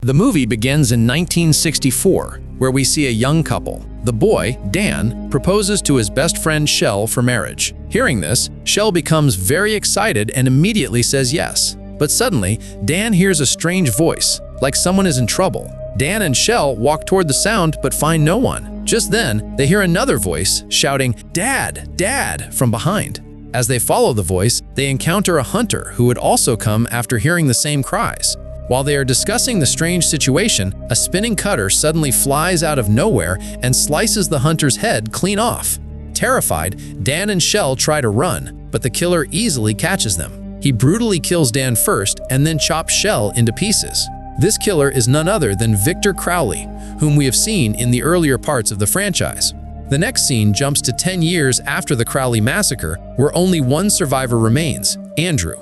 The movie begins in 1964, where we see a young couple. The boy, Dan, proposes to his best friend Shell for marriage. Hearing this, Shell becomes very excited and immediately says yes. But suddenly, Dan hears a strange voice, like someone is in trouble. Dan and Shell walk toward the sound but find no one. Just then, they hear another voice shouting, "Dad! Dad!" from behind. As they follow the voice, they encounter a hunter who would also come after hearing the same cries. While they are discussing the strange situation, a spinning cutter suddenly flies out of nowhere and slices the hunter's head clean off. Terrified, Dan and Shell try to run, but the killer easily catches them. He brutally kills Dan first and then chops Shell into pieces. This killer is none other than Victor Crowley, whom we have seen in the earlier parts of the franchise. The next scene jumps to 10 years after the Crowley massacre, where only one survivor remains, Andrew.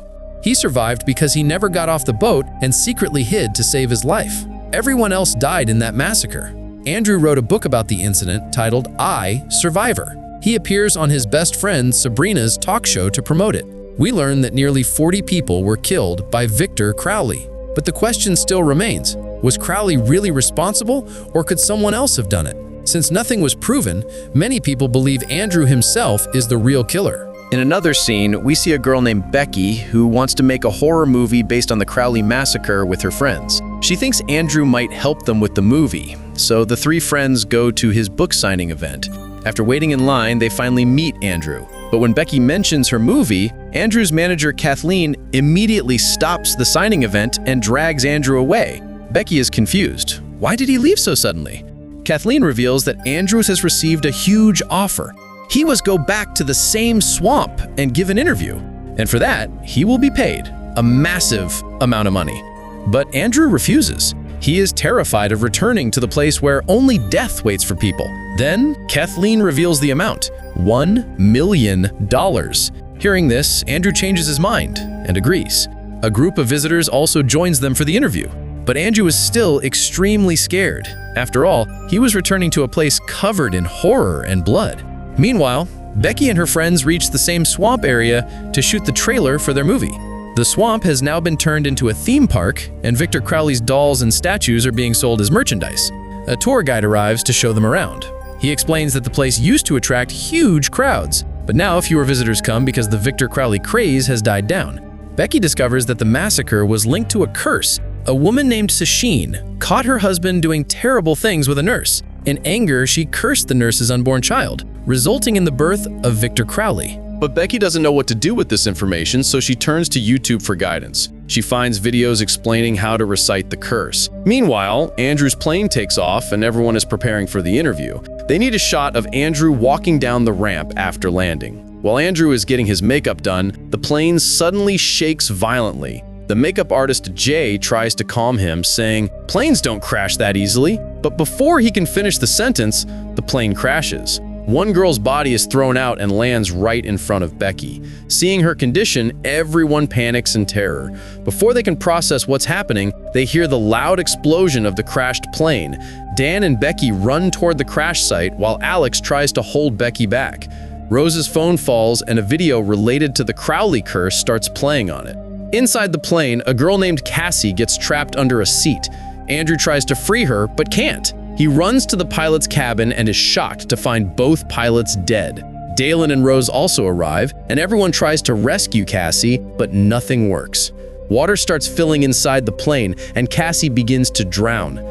He survived because he never got off the boat and secretly hid to save his life. Everyone else died in that massacre. Andrew wrote a book about the incident titled I, Survivor. He appears on his best friend Sabrina's talk show to promote it. We learn that nearly 40 people were killed by Victor Crowley. But the question still remains, was Crowley really responsible, or could someone else have done it? Since nothing was proven, many people believe Andrew himself is the real killer. In another scene, we see a girl named Becky who wants to make a horror movie based on the Crowley massacre with her friends. She thinks Andrew might help them with the movie, so the three friends go to his book signing event. After waiting in line, they finally meet Andrew. But when Becky mentions her movie, Andrew's manager Kathleen immediately stops the signing event and drags Andrew away. Becky is confused. Why did he leave so suddenly? Kathleen reveals that Andrews has received a huge offer. He must go back to the same swamp and give an interview. And for that, he will be paid a massive amount of money. But Andrew refuses. He is terrified of returning to the place where only death waits for people. Then, Kathleen reveals the amount, $1 million. Hearing this, Andrew changes his mind and agrees. A group of visitors also joins them for the interview. But Andrew is still extremely scared. After all, he was returning to a place covered in horror and blood. Meanwhile, Becky and her friends reach the same swamp area to shoot the trailer for their movie. The swamp has now been turned into a theme park, and Victor Crowley's dolls and statues are being sold as merchandise. A tour guide arrives to show them around. He explains that the place used to attract huge crowds, but now fewer visitors come because the Victor Crowley craze has died down. Becky discovers that the massacre was linked to a curse. A woman named Sasheen caught her husband doing terrible things with a nurse. In anger, she cursed the nurse's unborn child, resulting in the birth of Victor Crowley. But Becky doesn't know what to do with this information, so she turns to YouTube for guidance. She finds videos explaining how to recite the curse. Meanwhile, Andrew's plane takes off and everyone is preparing for the interview. They need a shot of Andrew walking down the ramp after landing. While Andrew is getting his makeup done, the plane suddenly shakes violently. The makeup artist Jay tries to calm him, saying, "Planes don't crash that easily." But before he can finish the sentence, the plane crashes. One girl's body is thrown out and lands right in front of Becky. Seeing her condition, everyone panics in terror. Before they can process what's happening, they hear the loud explosion of the crashed plane. Dan and Becky run toward the crash site while Alex tries to hold Becky back. Rose's phone falls and a video related to the Crowley curse starts playing on it. Inside the plane, a girl named Cassie gets trapped under a seat. Andrew tries to free her, but can't. He runs to the pilot's cabin and is shocked to find both pilots dead. Dalen and Rose also arrive, and everyone tries to rescue Cassie, but nothing works. Water starts filling inside the plane, and Cassie begins to drown.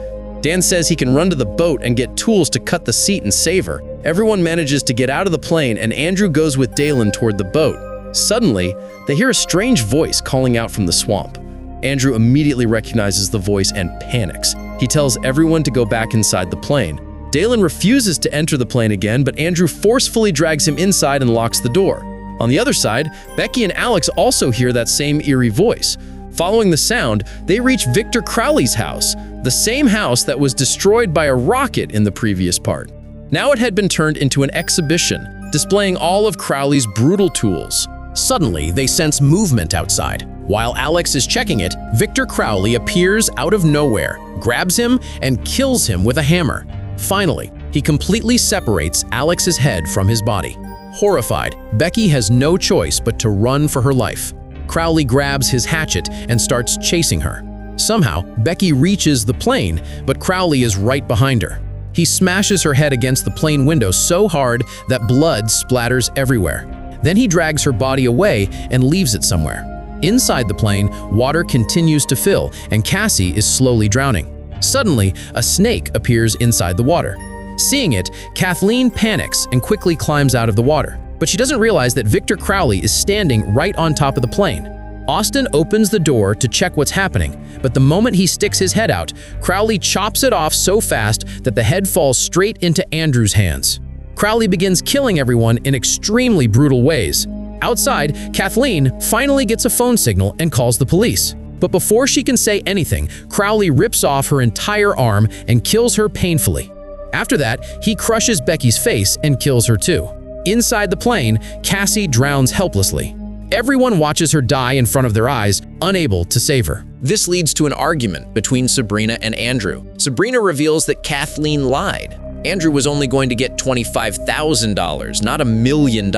Dan says he can run to the boat and get tools to cut the seat and save her. Everyone manages to get out of the plane, and Andrew goes with Dalen toward the boat. Suddenly, they hear a strange voice calling out from the swamp. Andrew immediately recognizes the voice and panics. He tells everyone to go back inside the plane. Dalen refuses to enter the plane again, but Andrew forcefully drags him inside and locks the door. On the other side, Becky and Alex also hear that same eerie voice. Following the sound, they reach Victor Crowley's house, the same house that was destroyed by a rocket in the previous part. Now it had been turned into an exhibition, displaying all of Crowley's brutal tools. Suddenly, they sense movement outside. While Alex is checking it, Victor Crowley appears out of nowhere, grabs him, and kills him with a hammer. Finally, he completely separates Alex's head from his body. Horrified, Becky has no choice but to run for her life. Crowley grabs his hatchet and starts chasing her. Somehow, Becky reaches the plane, but Crowley is right behind her. He smashes her head against the plane window so hard that blood splatters everywhere. Then he drags her body away and leaves it somewhere. Inside the plane, water continues to fill, and Cassie is slowly drowning. Suddenly, a snake appears inside the water. Seeing it, Kathleen panics and quickly climbs out of the water. But she doesn't realize that Victor Crowley is standing right on top of the plane. Austin opens the door to check what's happening, but the moment he sticks his head out, Crowley chops it off so fast that the head falls straight into Andrew's hands. Crowley begins killing everyone in extremely brutal ways. Outside, Kathleen finally gets a phone signal and calls the police. But before she can say anything, Crowley rips off her entire arm and kills her painfully. After that, he crushes Becky's face and kills her too. Inside the plane, Cassie drowns helplessly. Everyone watches her die in front of their eyes, unable to save her. This leads to an argument between Sabrina and Andrew. Sabrina reveals that Kathleen lied. Andrew was only going to get $25,000, not $1 million.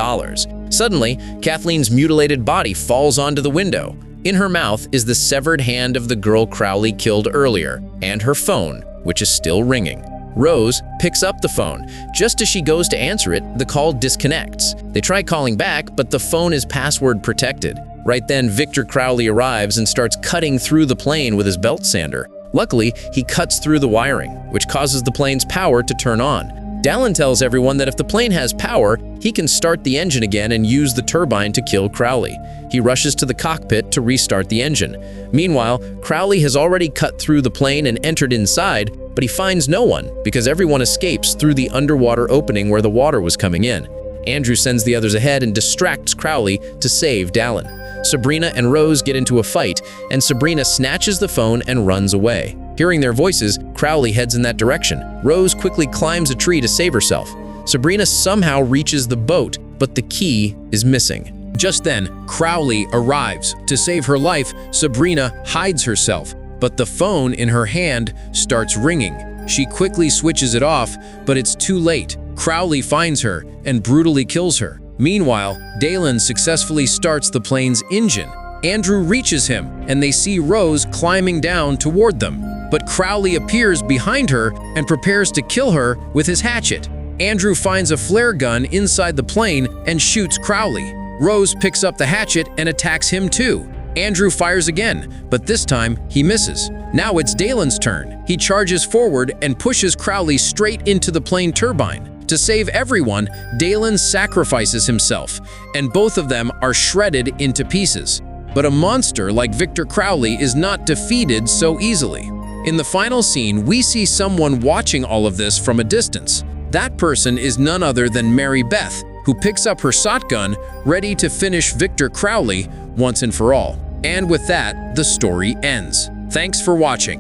Suddenly, Kathleen's mutilated body falls onto the window. In her mouth is the severed hand of the girl Crowley killed earlier, and her phone, which is still ringing. Rose picks up the phone. Just as she goes to answer it, the call disconnects. They try calling back, but the phone is password protected. Right then, Victor Crowley arrives and starts cutting through the plane with his belt sander. Luckily, he cuts through the wiring, which causes the plane's power to turn on. Dallin tells everyone that if the plane has power, he can start the engine again and use the turbine to kill Crowley. He rushes to the cockpit to restart the engine. Meanwhile, Crowley has already cut through the plane and entered inside, but he finds no one because everyone escapes through the underwater opening where the water was coming in. Andrew sends the others ahead and distracts Crowley to save Dallin. Sabrina and Rose get into a fight, and Sabrina snatches the phone and runs away. Hearing their voices, Crowley heads in that direction. Rose quickly climbs a tree to save herself. Sabrina somehow reaches the boat, but the key is missing. Just then, Crowley arrives. To save her life, Sabrina hides herself, but the phone in her hand starts ringing. She quickly switches it off, but it's too late. Crowley finds her and brutally kills her. Meanwhile, Dallin successfully starts the plane's engine. Andrew reaches him, and they see Rose climbing down toward them. But Crowley appears behind her and prepares to kill her with his hatchet. Andrew finds a flare gun inside the plane and shoots Crowley. Rose picks up the hatchet and attacks him too. Andrew fires again, but this time he misses. Now it's Dallin's turn. He charges forward and pushes Crowley straight into the plane turbine. To save everyone, Dallin sacrifices himself, and both of them are shredded into pieces. But a monster like Victor Crowley is not defeated so easily. In the final scene, we see someone watching all of this from a distance. That person is none other than Mary Beth, who picks up her shotgun, ready to finish Victor Crowley once and for all. And with that, the story ends. Thanks for watching.